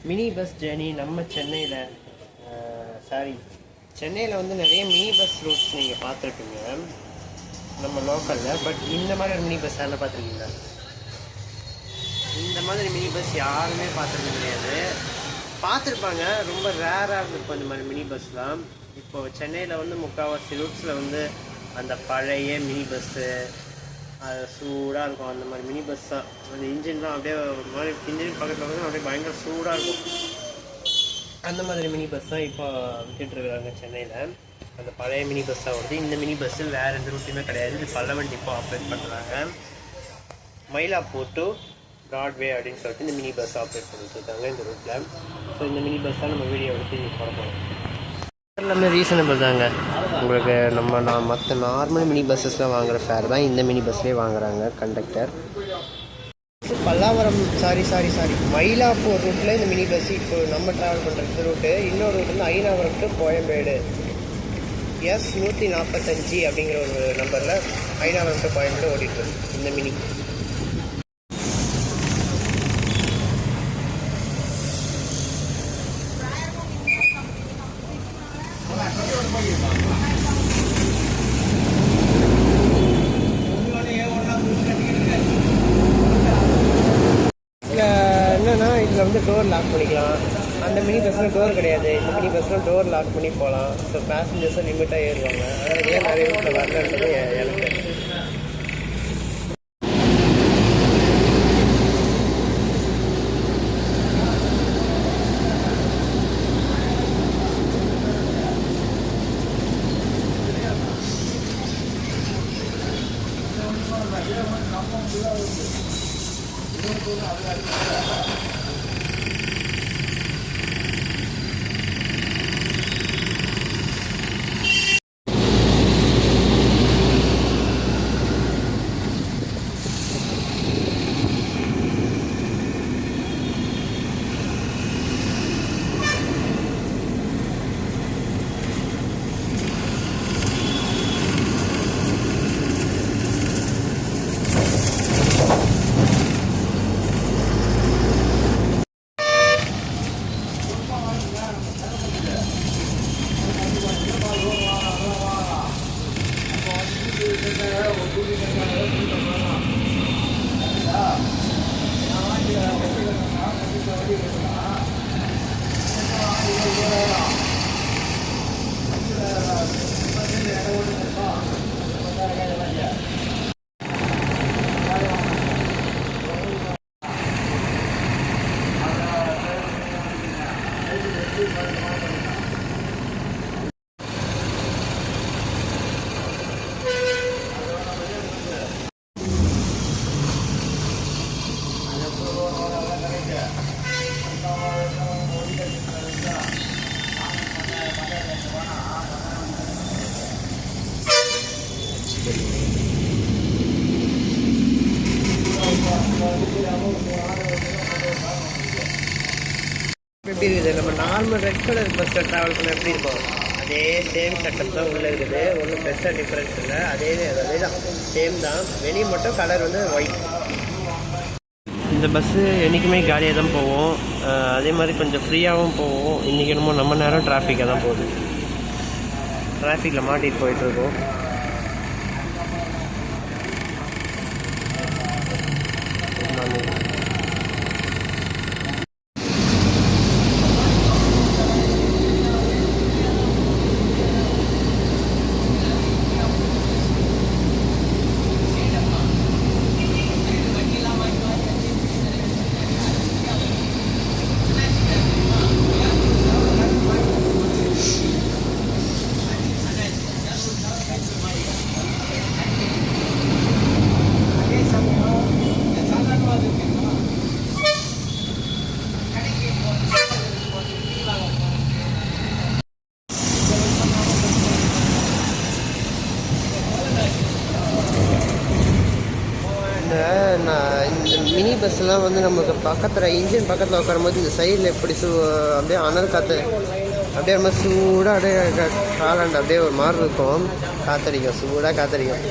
Mini bus journey நம்ம சென்னையில் சென்னையில் வந்து நிறைய மினி பஸ் ரூட்ஸ் நீங்கள் பார்த்துருப்பீங்க நம்ம லோக்கலில். பட் இந்த மாதிரி ஒரு மினி பஸ் யாரும் பார்த்துருக்கீங்களா? இந்த மாதிரி மினி பஸ் யாருமே பார்த்துருக்க முடியாது. பார்த்துருப்பாங்க, ரொம்ப ரேராக இருக்கும் இந்த மாதிரி மினி பஸ்லாம். இப்போது சென்னையில் வந்து முக்கால்வாசி ரூட்ஸில் வந்து அந்த பழைய மினி பஸ்ஸு அது சூடாக இருக்கும். அந்த மாதிரி மினி பஸ் தான். அந்த இன்ஜின்லாம் அப்படியே ஒரு மாதிரி இன்ஜின் பக்கத்தில் வந்து அப்படியே பயங்கர சூடாக இருக்கும். அந்த மாதிரி மினி பஸ் தான் இப்போ விட்டுட்டுருக்குறாங்க சென்னையில். அந்த பழைய மினி பஸ்ஸாக வருது. இந்த மினி பஸ்ஸு வேறு எந்த ரூட்லையுமே கிடையாது. இது பல்லவன் டிப்போ ஆப்ரேட் பண்ணுறாங்க. மயிலாப்பூர் டு பிராட்வே அப்படின்னு சொல்லிட்டு இந்த மினி பஸ் ஆப்ரேட் பண்ணிட்டு இருக்காங்க இந்த ரூட்டில். ஸோ இந்த மினி பஸ் தான் நம்ம வீடியோ எடுத்து போகிறோம். எல்லாமே ரீசனபிள் தாங்க. உங்களுக்கு மற்ற நார்மல் மினி பஸ்ஸஸ்லாம் வாங்குகிற ஃபேர் தான் இந்த மினி பஸ்லேயே வாங்குறாங்க கண்டக்டர். பல்லாவரம் மயிலாப்பூர் ரூட்டில் இந்த மினி பஸ் இப்போ நம்ம ட்ராவல் பண்ணுற ரூட்டு. இன்னொரு ரூட் வந்து ஐநாவரம் டு கோயம்பேடு S145 அப்படிங்கிற ஒரு நம்பரில் ஐநாவரம் டு கோயம்பேடு ஓடிட்டு இருக்கு இந்த மினி. என்னன்னா இதில் வந்து டோர் லாக் பண்ணிக்கலாம். அந்த மினி பஸ்ஸில் டோர் கிடையாது. இந்த மினி பஸ்ஸில் டோர் லாக் பண்ணி போகலாம். ஸோ பேசஞ்சர்ஸும் லிமிட்டாக ஏறுவாங்க. அதனால் ஏன் நிறைய வீட்டில் வரலன்றது எனக்கு. எப்படி இருக்குது நம்ம நார்மல் ரெட் கலர் பஸ்ஸில் ட்ராவல் பண்ண எப்படி இருக்கும்? அதே சேம் செட்டப் தான் உள்ளே இருக்குது. ஒன்றும் பெருசாக டிஃப்ரென்ஸ் இல்லை. அதே தான் சேம் தான். வெளியே மட்டும் கலர் வந்து ஒயிட். இந்த பஸ்ஸு என்றைக்குமே காலியாக தான் போவோம். அதே மாதிரி கொஞ்சம் ஃப்ரீயாகவும் போவோம். இன்றைக்கி என்னமோ நம்ம நேரம் டிராஃபிக்காக தான் போகுது. டிராஃபிக்கில் மாட்டிட்டு போயிட்டுருக்கோம். இந்த மினி பஸ்ஸெலாம் வந்து நமக்கு பக்கத்தில் இன்ஜின் பக்கத்தில் உட்காரும்போது இந்த சைடில் எப்படி அப்படியே அனல் காற்று அப்படியே ரொம்ப சூடாக அப்படியே காலாண்டு அப்படியே ஒரு மாதிரி இருக்கும். காற்றடிக்கும், சூடாக காற்றடிக்கும்.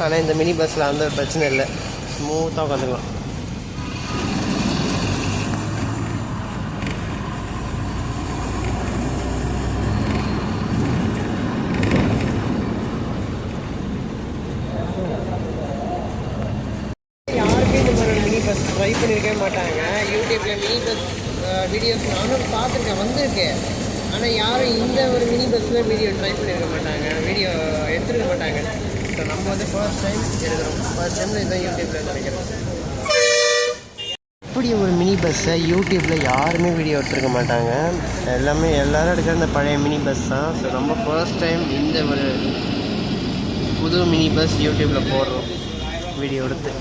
ஆனால் இந்த மினி பஸ்ஸில் அந்த ஒரு பிரச்சனை இல்லை, ஸ்மூத்தாக உட்காந்துக்கலாம். பஸ் ட்ரை பண்ணியிருக்கவே மாட்டாங்க. யூடியூப்பில் மினி பஸ் வீடியோஸ் நானும் பார்த்துருக்கேன், வந்திருக்கேன். ஆனால் யாரும் இந்த ஒரு மினி பஸ்ஸில் வீடியோ ட்ரை பண்ணியிருக்க மாட்டாங்க, வீடியோ எடுத்துருக்க மாட்டாங்க. ஸோ நம்ம வந்து ஃபர்ஸ்ட் டைம் எடுக்கிறோம். ஃபர்ஸ்ட் டைமில் இதான் யூடியூப்பில் நினைக்கிறோம். இப்படி ஒரு மினி பஸ்ஸை யூடியூப்பில் யாருமே வீடியோ எடுத்துருக்க மாட்டாங்க. எல்லோரும் எடுக்கிற இந்த பழைய மினி பஸ் தான். ஸோ நம்ம ஃபர்ஸ்ட் டைம் இந்த ஒரு புது மினி பஸ் யூடியூப்பில் போடுறோம் வீடியோ எடுத்து.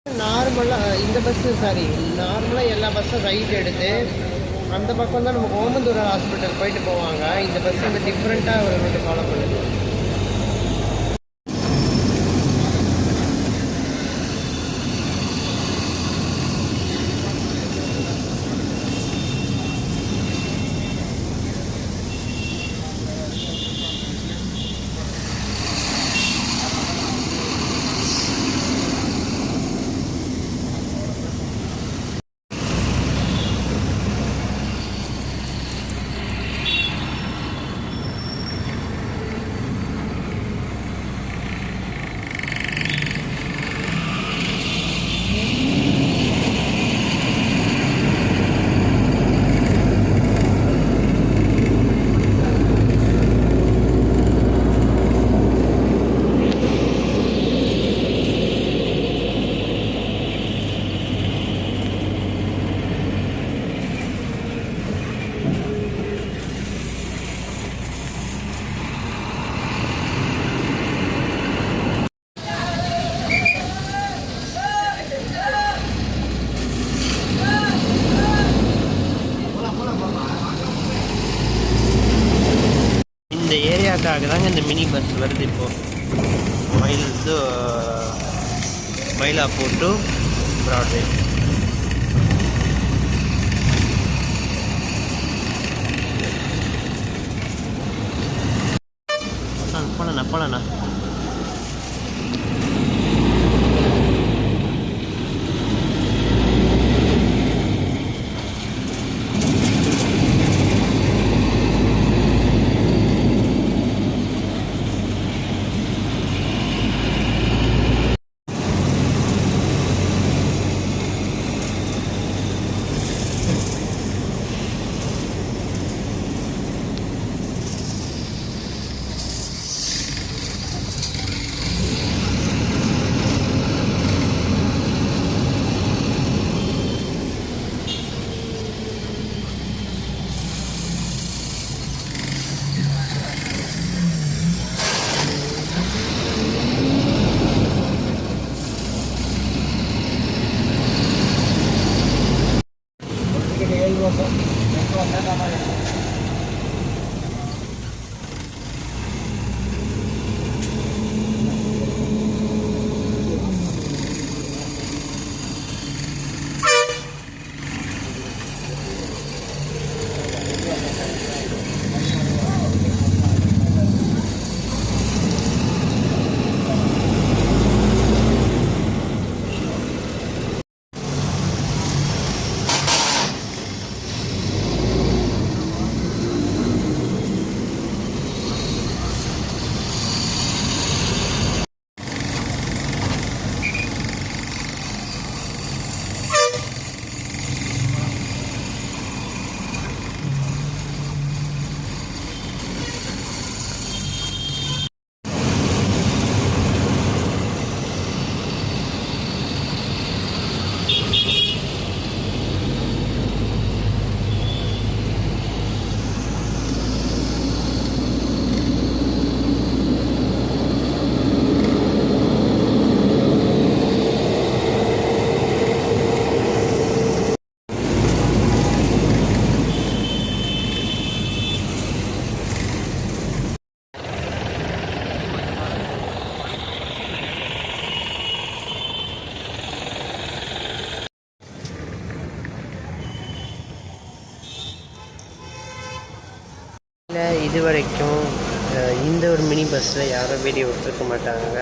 நார்மலாக இந்த பஸ்ஸு நார்மலாக எல்லா பஸ்ஸும் ரைட் எடுத்து அந்த பக்கம் தான் நம்ம ஓமந்தூரார் ஹாஸ்பிட்டல் போயிட்டு போவாங்க. இந்த பஸ் வந்து டிஃப்ரெண்ட்டாக ஒரு ரூட்டு ஃபாலோ பண்ணுது. இந்த ஏரியாவுக்காக தாங்க இந்த மினி பஸ் வருது. இப்போது மயிலாப்பூர் டு பிராட்வே. போலண்ணா இது வரைக்கும் இந்த ஒரு மினி பஸ்ஸில் யாரும் வீடியோ எடுத்துருக்க மாட்டாங்க.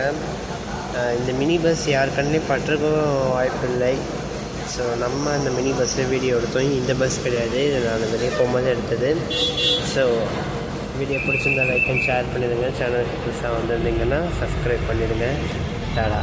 இந்த மினி பஸ் யார் கண்ணிலையும் பட்டிருக்கவும் வாய்ப்பில்லை. ஸோ நம்ம இந்த மினி பஸ்ஸில் வீடியோ எடுத்தோம். இந்த பஸ் கிடையாது, இது நான் வெளியே போகும்போது எடுத்தது. ஸோ வீடியோ பிடிச்சிருந்தா லைக் அண்ட் ஷேர் பண்ணிடுங்க. சேனலுக்கு புதுசாக வந்திருந்தீங்கன்னா சப்ஸ்கிரைப் பண்ணிடுங்க. டாடா.